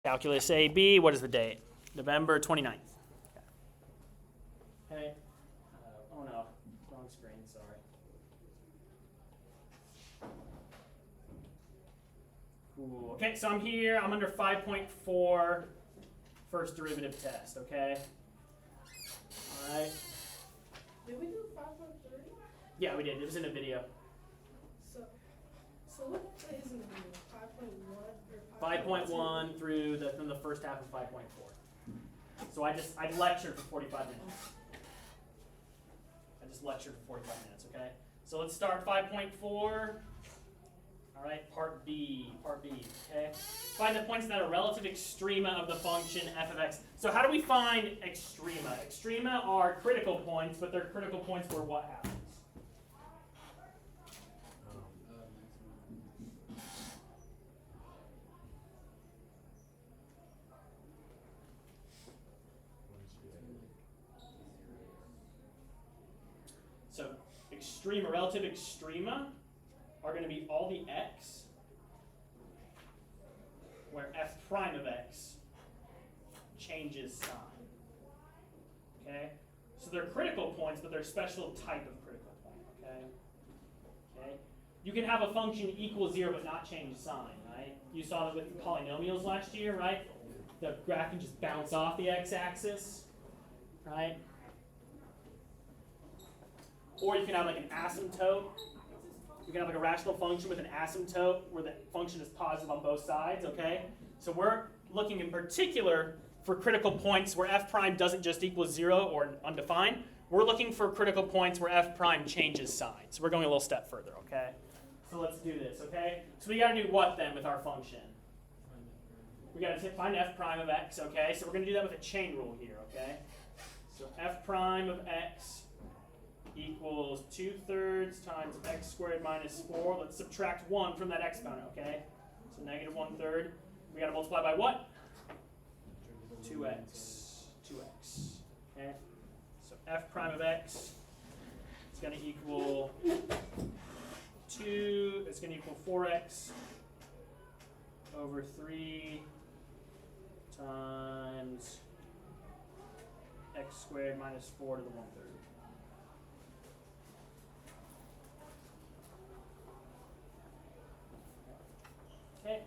Calculus AB, what is the date? November 29th. Okay. Oh no, wrong screen, sorry. Cool. Okay, so I'm here, I'm under 5.4 first derivative test, okay? All right. Did we do 5.3? Yeah, we did. It was in a video. So what is in the video? 5.1 or 5.1 through from the first half of 5.4. So I lectured for 45 minutes. I just lectured for 45 minutes, okay? So let's start 5.4. All right, part B, okay? Find the points that are relative extrema of the function f of x. So how do we find extrema? Extrema are critical points, but they're critical points where what happens? So extrema, relative extrema are going to be all the x where f prime of x changes sign. Okay? So they're critical points, but they're a special type of critical point. Okay? Okay? You can have a function equal 0 but not change sign, right? You saw that with polynomials last year, right? The graph can just bounce off the x-axis, right? Or you can have like an asymptote. You can have like a rational function with an asymptote where the function is positive on both sides, okay? So we're looking in particular for critical points where f prime doesn't just equal 0 or undefined. We're looking for critical points where f prime changes sign. So we're going a little step further, okay? So let's do this, okay? So we got to do what then with our function? We got to find f prime of x, okay? So we're going to do that with a chain rule here, okay? So f prime of x equals 2/3 times x squared minus 4. Let's subtract 1 from that exponent, okay? So negative 1/3. We got to multiply by what? 2x. 2x. Okay? So f prime of x is going to equal 2. It's going to equal 4x over 3 times x squared minus 4 to the 1/3. Okay.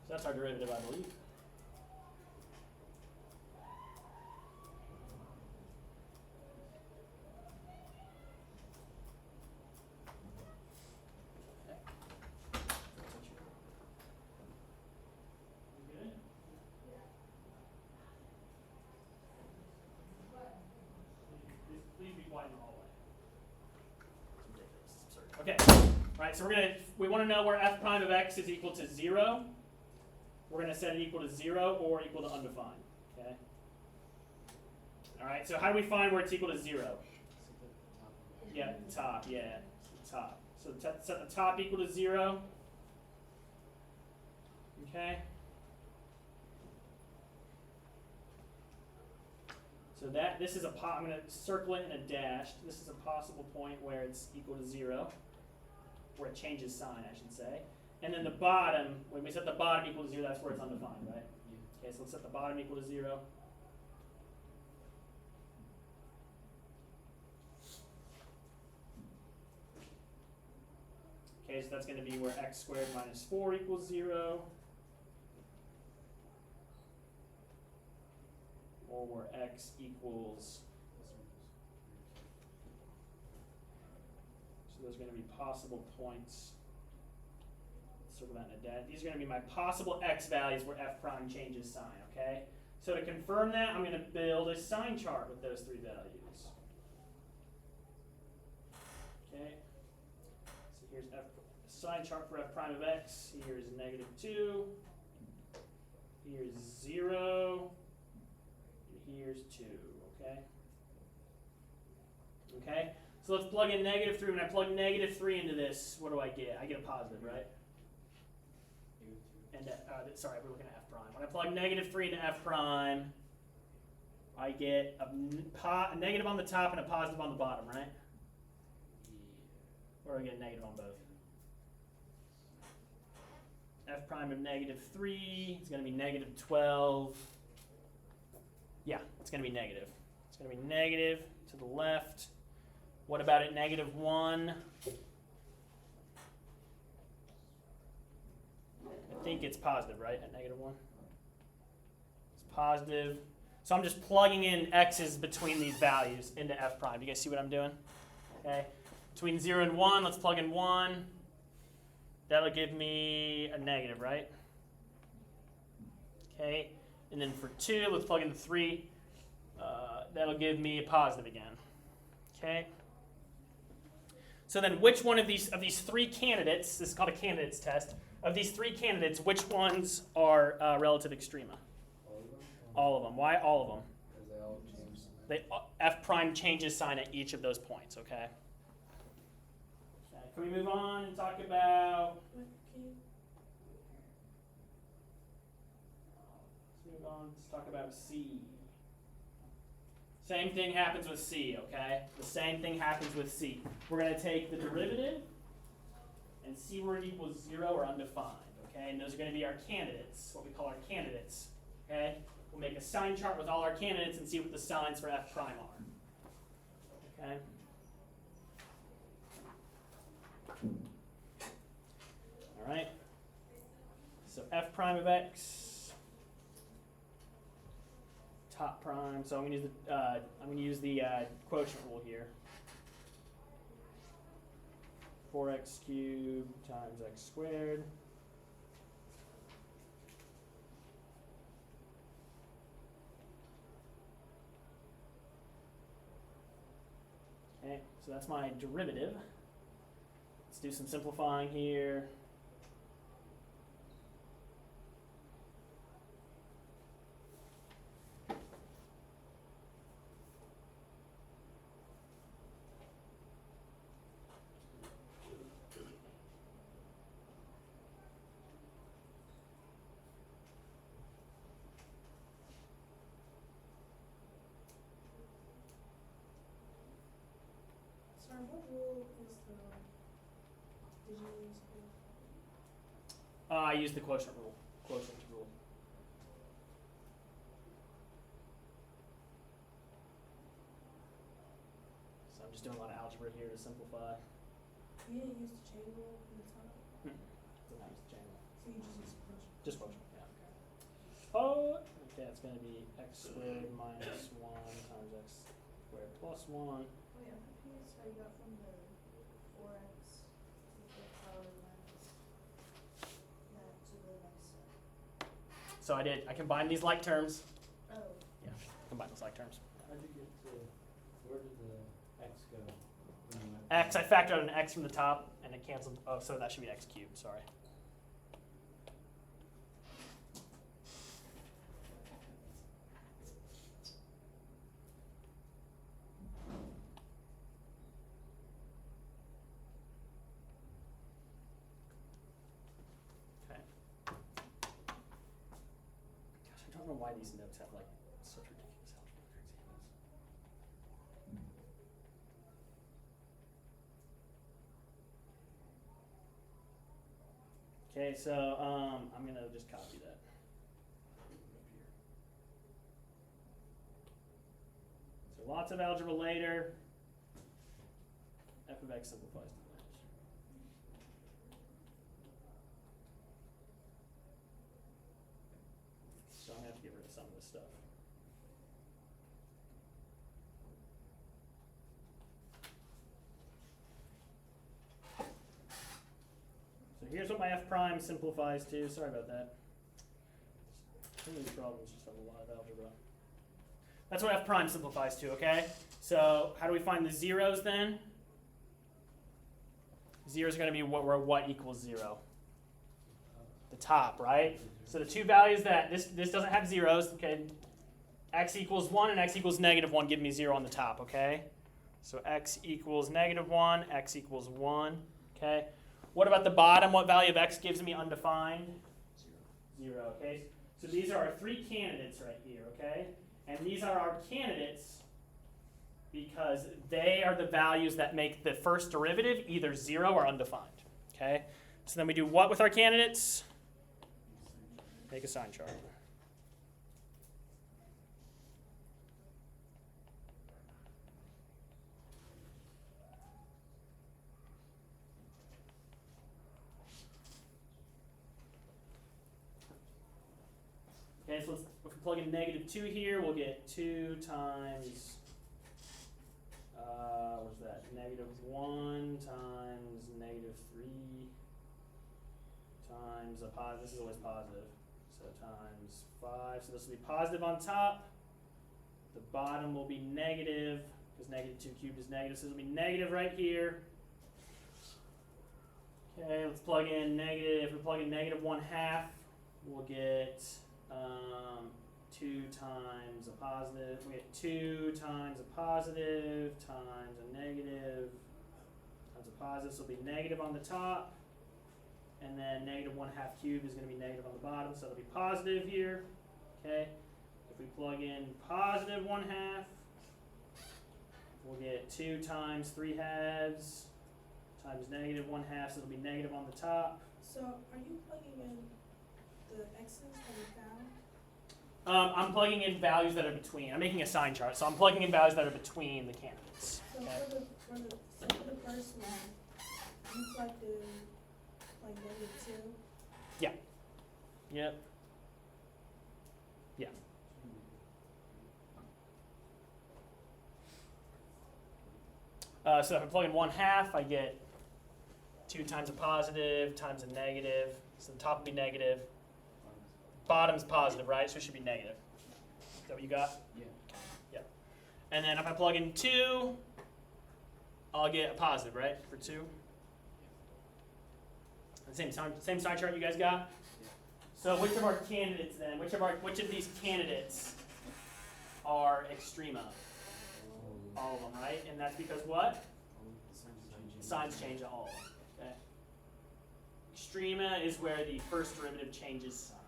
So that's our derivative, I believe. Good? Please be quiet in the hallway. Okay, all right, so we want to know where f prime of x is equal to 0. We're going to set it equal to 0 or equal to undefined, okay? All right, so how do we find where it's equal to 0? Yeah, the top, yeah, the top. So set the top equal to 0, okay? So this is I'm going to circle it in a dash. This is a possible point where it's equal to 0. Where it changes sign, I should say. And then the bottom, when we set the bottom equal to 0, that's where it's undefined, right? Yeah. Okay, so let's set the bottom equal to 0. Okay, so that's going to be where x squared minus 4 equals 0. Or where x equals... So there's going to be possible points. Let's circle that in a dash. These are going to be my possible x values where f prime changes sign, okay? So to confirm that, I'm going to build a sign chart with those three values. Okay? So here's sign chart for f prime of x. Here's negative 2. Here's 0. And here's 2, okay? Okay? So let's plug in negative 3. When I plug negative 3 into this, what do I get? I get a positive, right? And sorry, we're looking at f prime. When I plug negative 3 into f prime, I get a negative on the top and a positive on the bottom, right? Or I get a negative on both. prime of -3 is going to be -12. Yeah, it's going to be negative. It's going to be negative to the left. What about at -1? I think it's positive, right, at -1? It's positive. So I'm just plugging in x's between these values into f prime. Do you guys see what I'm doing? Okay. Between 0 and 1, let's plug in 1. That'll give me a negative, right? Okay. And then for 2, let's plug in 3. That'll give me a positive again. Okay. So then which one of these three candidates, this is called a candidates test, of these three candidates, which ones are relative extrema? All of them? All of them. Why all of them? Because they all change. F prime changes sign at each of those points, okay? Can we move on and talk about... Let's move on. Let's talk about C. Same thing happens with C, okay? The same thing happens with C. We're going to take the derivative and see where it equals 0 or undefined, okay? And those are going to be our candidates, what we call our candidates, okay? We'll make a sign chart with all our candidates and see what the signs for F prime are, okay? All right. So F prime of x, top prime. So I'm going to use the quotient rule here. 4x cubed times x squared. Okay, so that's my derivative. Let's do some simplifying here. Sorry, what rule is did you use? I use the quotient rule. Quotient rule. So I'm just doing a lot of algebra here to simplify. You didn't use the chain rule in the top, Didn't have to change it. so you just use the quotient. Just quotient, yeah. Oh, okay, it's going to be x squared minus 1 times x squared plus 1. Oh yeah, I'm confused how you got from the 4x to the power minus that to the next step. So I combined these like terms. Oh, Combine those like terms. How did you get to, where did the x go? when you went X, I factored out an x from the top, and it canceled. Oh, so that should be x cubed, sorry. Okay. Gosh, I don't know why these notes have like such ridiculous algebra examples. Okay, so I'm gonna just copy that. So lots of algebra later. F of x simplifies to the limit. So I'm gonna have to get rid of some of this stuff. So here's what my f prime simplifies to. Sorry about that. Some of these problems just have a lot of algebra. That's what f prime simplifies to, okay? So how do we find the zeros then? Zero is going to be where what equals 0? The top, right? So the two values that, this doesn't have zeros, okay? X equals 1 and x equals -1 give me 0 on the top, okay? So x equals -1, x equals 1, okay? What about the bottom? What value of x gives me undefined? 0, okay? So these are our three candidates right here, okay? And these are our candidates because they are the values that make the first derivative either 0 or undefined, okay? So then we do what with our candidates? Make a sign chart. Okay, so if we plug in -2 here, we'll get 2 times, what is that? -1 times -3 times a positive. This is always positive. So times 5. So this will be positive on top. The bottom will be negative because -2 cubed is negative. So this will be negative right here. Okay, let's plug in negative. If we plug in -1/2, we'll get 2 times a positive. We get 2 times a positive times a negative times a positive. So it'll be negative on the top. And then -1/2 cubed is going to be negative on the bottom. So it'll be positive here. Okay. If we plug in positive 1/2, we'll get 2 times 3/2 times -1/2. So it'll be negative on the top. So are you plugging in the x's that we found? I'm plugging in values that are between. I'm making a sign chart, so I'm plugging in values that are between the candidates. So Okay. for the first one, you plugged in like -2. Yep. Yeah. So if I plug in 1/2, I get 2 times a positive times a negative. So the top will be negative. Bottom's positive, right? So it should be negative. Is that what you got? Yeah. Yep. And then if I plug in 2, I'll get a positive, right? For 2. Same sign chart you guys got? So which of our candidates then? Which of these candidates are extrema? All of them, right? And that's because what? Signs change on all of them. Okay. Extrema is where the first derivative changes sign.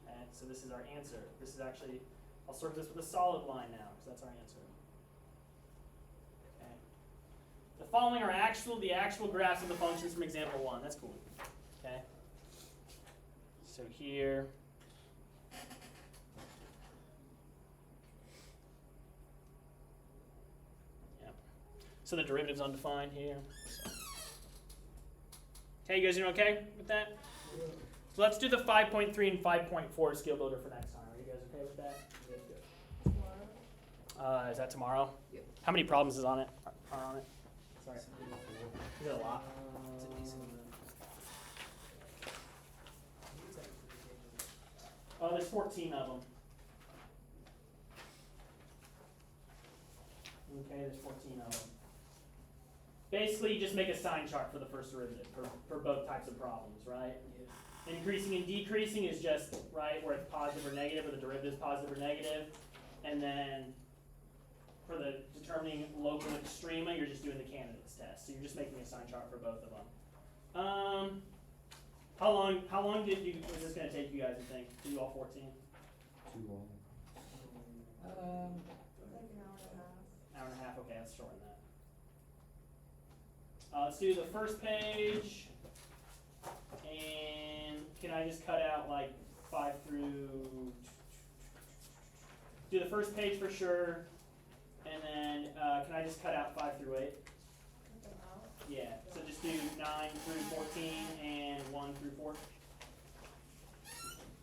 Okay. So this is our answer. This is actually, I'll circle this with a solid line now, because that's our answer. Okay. The following are the actual graphs of the functions from example 1. That's cool. Okay. So here. So the derivative's undefined here. So. Okay, you guys doing okay with that? So let's do the 5.3 and 5.4 skill builder for next time. Are you guys okay with that? Tomorrow. Is that tomorrow? Yep. How many problems are on it? Sorry. Is it a lot? There's 14 of them. Okay, there's 14 of them. Basically, you just make a sign chart for the first derivative for both types of problems, right? Yeah. Increasing and decreasing is just, right, where it's positive or negative, or the derivative is positive or negative. And then for the determining local extrema, you're just doing the candidates test. So you're just making a sign chart for both of them. How long was this going to take you guys, you think, to do all 14? Too long. Like an hour and a half. Hour and a half, okay, let's shorten that. Let's do the first page, and can I just cut out like 5 through, do the first page for sure, and then can I just cut out 5 through 8? Cut them out. Yeah, so just do 9 through 14 and 1 through 4.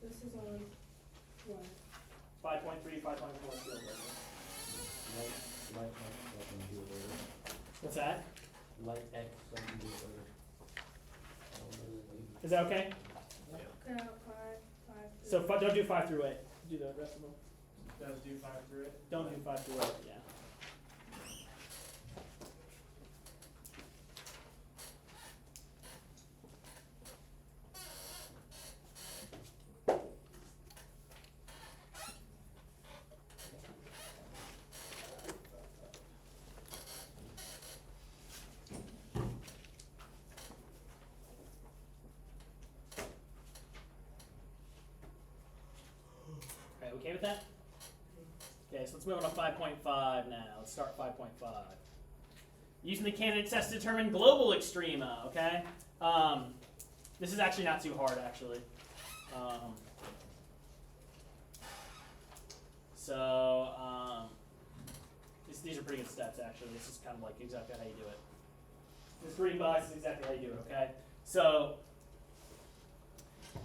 This is on what? 5.3, 5.4 skill builder. Light X, so I can do it later. What's that? Light X, so I can do it later. Is that okay? Cut out 5 through. So don't do 5 through 8. Do the rest of them. Don't do 5 through 8. Don't do 5 through 8, yeah. Okay, okay with that? Okay, so let's move on to 5.5 now. Let's start 5.5. Using the candidate test to determine global extrema, okay? This is actually not too hard, actually. These are pretty good steps, actually. This is kind of like exactly how you do it. This green box is exactly how you do it, okay? So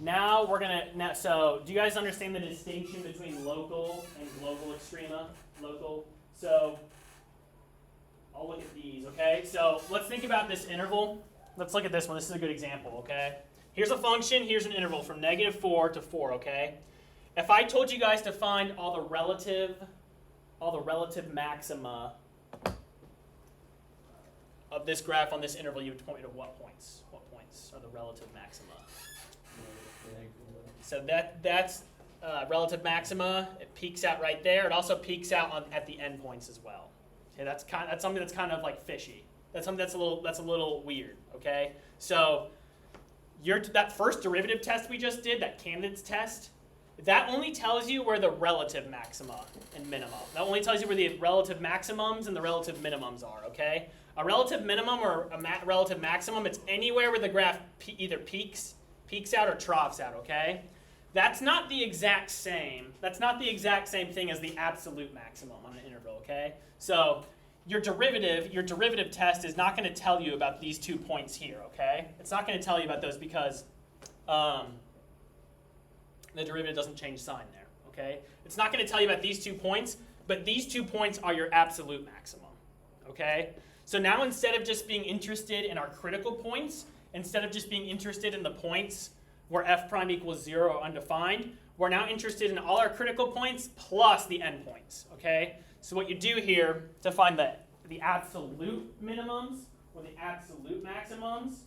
now we're gonna, so do you guys understand the distinction between local and global extrema? Local. So I'll look at these, okay? So let's think about this interval. Let's look at this one. This is a good example, okay? Here's a function. Here's an interval from -4 to 4, okay? If I told you guys to find all the relative maxima of this graph on this interval, you would point to what points? What points are the relative maxima? So that's relative maxima. It peaks out right there. It also peaks out at the endpoints as well. Okay, that's something that's kind of like fishy. That's something that's a little weird. Okay, so that first derivative test we just did, that candidates test, that only tells you where the relative maxima and minimum. That only tells you where the relative maximums and the relative minimums are. Okay, a relative minimum or a relative maximum, it's anywhere where the graph either peaks out or troughs out. Okay. That's not the exact same. That's not the exact same thing as the absolute maximum on an interval, okay? So your derivative test is not going to tell you about these 2 points here, okay? It's not going to tell you about those because the derivative doesn't change sign there, okay? It's not going to tell you about these 2 points, but these 2 points are your absolute maximum, okay? So now instead of just being interested in our critical points, instead of just being interested in the points where f prime equals 0 or undefined, we're now interested in all our critical points plus the endpoints, okay? So what you do here to find the absolute minimums or the absolute maximums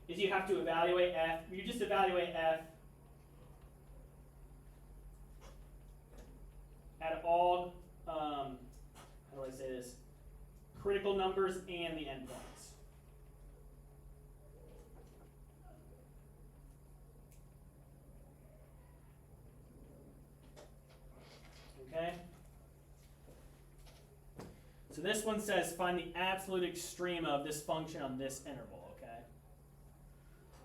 is you have to evaluate f. You just evaluate f at all, how do I say this, critical numbers and the endpoints. Okay? So this one says find the absolute extrema of this function on this interval, okay?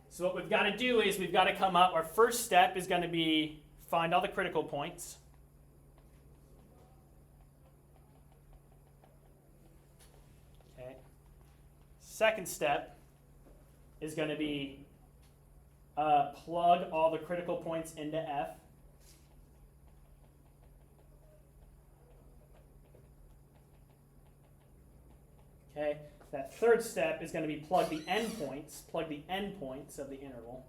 So what we've got to do is we've got to come up, our first step is going to be find all the critical points. Okay. Second step is going to be plug all the critical points into F. Okay, that third step is going to be plug the endpoints of the interval.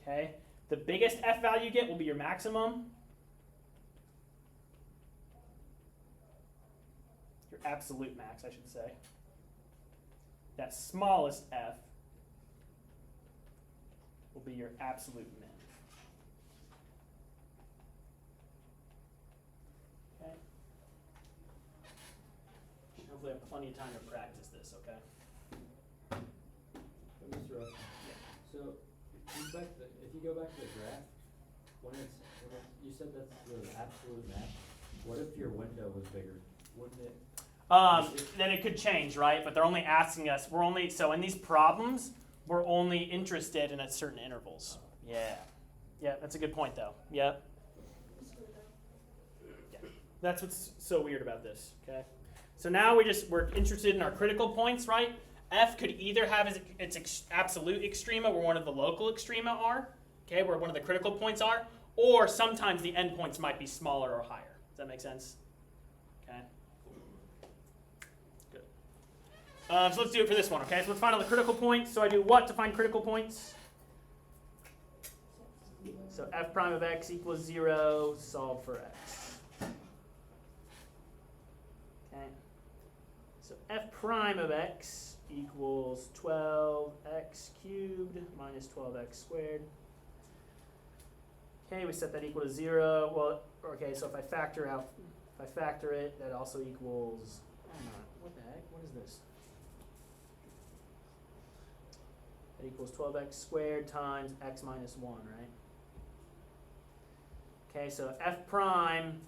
Okay, the biggest f value you get will be your maximum. Your absolute max, I should say. That smallest f will be your absolute min. Hopefully I have plenty of time to practice this, okay? Mr. Rush, so if you go back to the graph, you said that's the absolute max. What if your window was bigger? Wouldn't it? Then it could change, right? But they're only asking us, so in these problems, we're only interested in at certain intervals. Yeah. Yeah, that's a good point though. Yeah. That's what's so weird about this, okay? So now we're interested in our critical points, right? F could either have its absolute extrema where one of the local extrema are, okay, where one of the critical points are, or sometimes the endpoints might be smaller or higher. Does that make sense? Okay. Good. So let's do it for this one, okay? So let's find all the critical points. So I do what to find critical points? So f prime of x equals 0, solve for x. So f prime of x equals 12x cubed minus 12x squared. Okay, we set that equal to 0. Well, okay, so if I factor it, that also equals, what the heck? What is this? That equals 12x squared times x minus 1, right? Okay, so f prime,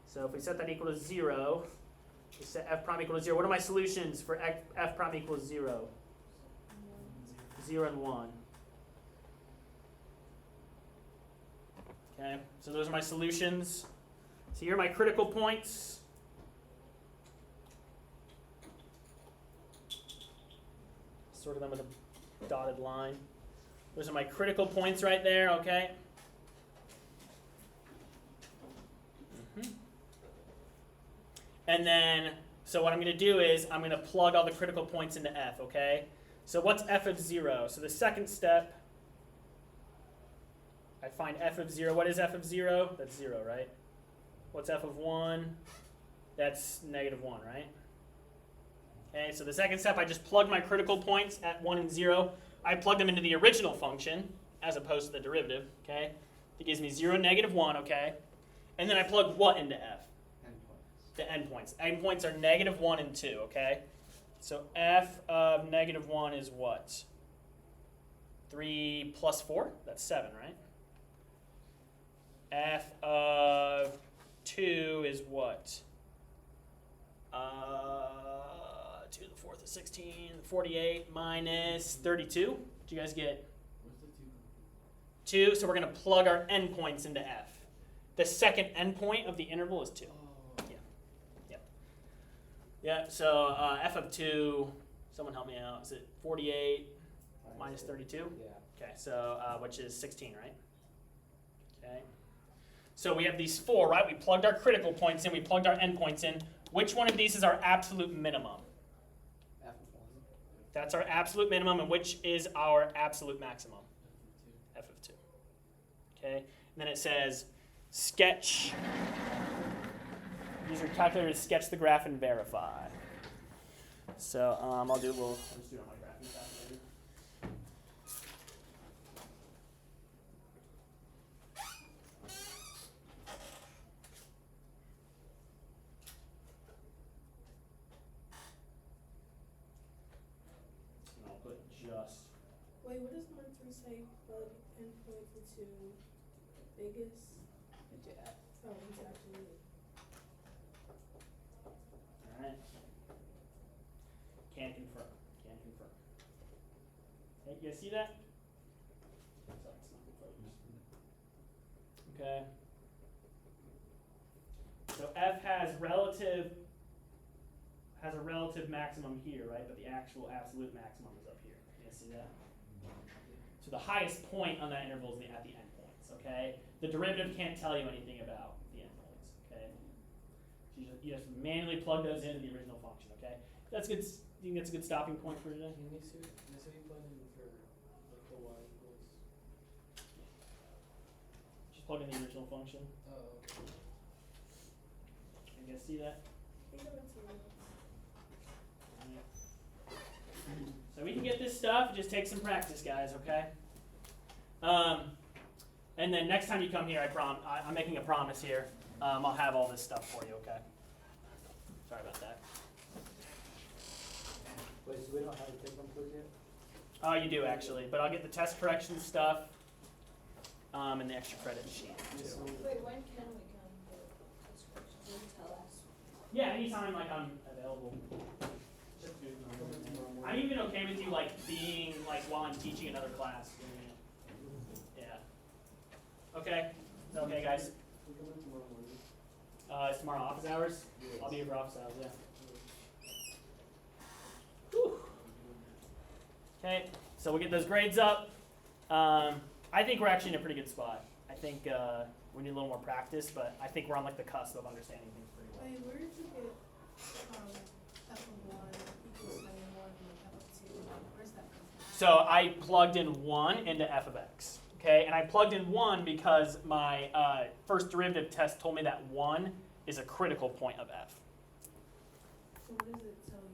so if we set that equal to 0, we set f prime equal to 0. What are my solutions for f prime equals 0? 0 and 1. Okay, so those are my solutions. So here are my critical points. Sort of them with a dotted line. Those are my critical points right there, okay? And then, so what I'm going to do is I'm going to plug all the critical points into F, okay? So what's F of 0? So the second step, I find F of 0. What is F of 0? That's 0, right? What's F of 1? That's negative 1, right? Okay, so the second step, I just plug my critical points at 1 and 0. I plug them into the original function as opposed to the derivative, okay? It gives me 0, negative 1, okay? And then I plug what into F? The endpoints. Endpoints are negative 1 and 2, okay? So F of negative 1 is what? 3 plus 4? That's 7, right? F of 2 is what? 2 to the 4th is 16, 48 minus 32. Did you guys get? What's the 2? 2, so we're going to plug our endpoints into F. The second endpoint of the interval is 2. Yeah, so F of 2, someone help me out. Is it 48 minus 32? Yeah. Okay, so which is 16, right? Okay. So we have these 4, right? We plugged our critical points in, we plugged our endpoints in. Which one of these is our absolute minimum? F of 1. That's our absolute minimum, and which is our absolute maximum? F of 2. Okay, and then it says sketch. Use your calculator to sketch the graph and verify. So I'll just do it on my graphing calculator. And I'll put just. Wait, what does mark 3 say? Plug endpoint into biggest? Into F. Oh, into absolute. Alright. Can confirm. Can confirm. Hey, you guys see that? Sorry, it's not focused. Okay. So F has a relative maximum here, right? But the actual absolute maximum is up here. You guys see that? So the highest point on that interval is at the endpoints, okay? The derivative can't tell you anything about the endpoints, okay? So you just manually plug those into the original function, okay? That's good. You think that's a good stopping point for today? Can we see this way you plug in for like the y equals? Just plug in the original function. Oh, okay. You guys see that? I think I went to So we can get this stuff. It just takes some practice, guys. Okay. And then next time you come here, I'm making a promise here. I'll have all this stuff for you. Okay. Sorry about that. Wait, so we don't have a take-home quiz yet? You do actually, but I'll get the test correction stuff and the extra credit sheet too. Wait, when can we come for test questions? Will you tell us? Yeah, anytime like I'm available. I'm even okay with you like being like while I'm teaching another class. Doing it. Yeah. Okay. Is that okay, guys? We come in tomorrow morning. It's tomorrow office hours. Yes. I'll be here for office hours. Yeah. Whew. Okay. So we'll get those grades up. I think we're actually in a pretty good spot. I think we need a little more practice, but I think we're on like the cusp of understanding things pretty well. Wait, where did you get F of 1 equals -1 and F of 2? Where's that come from? So I plugged in 1 into f of x. Okay, and I plugged in 1 because my first derivative test told me that 1 is a critical point of f. So what does it tell you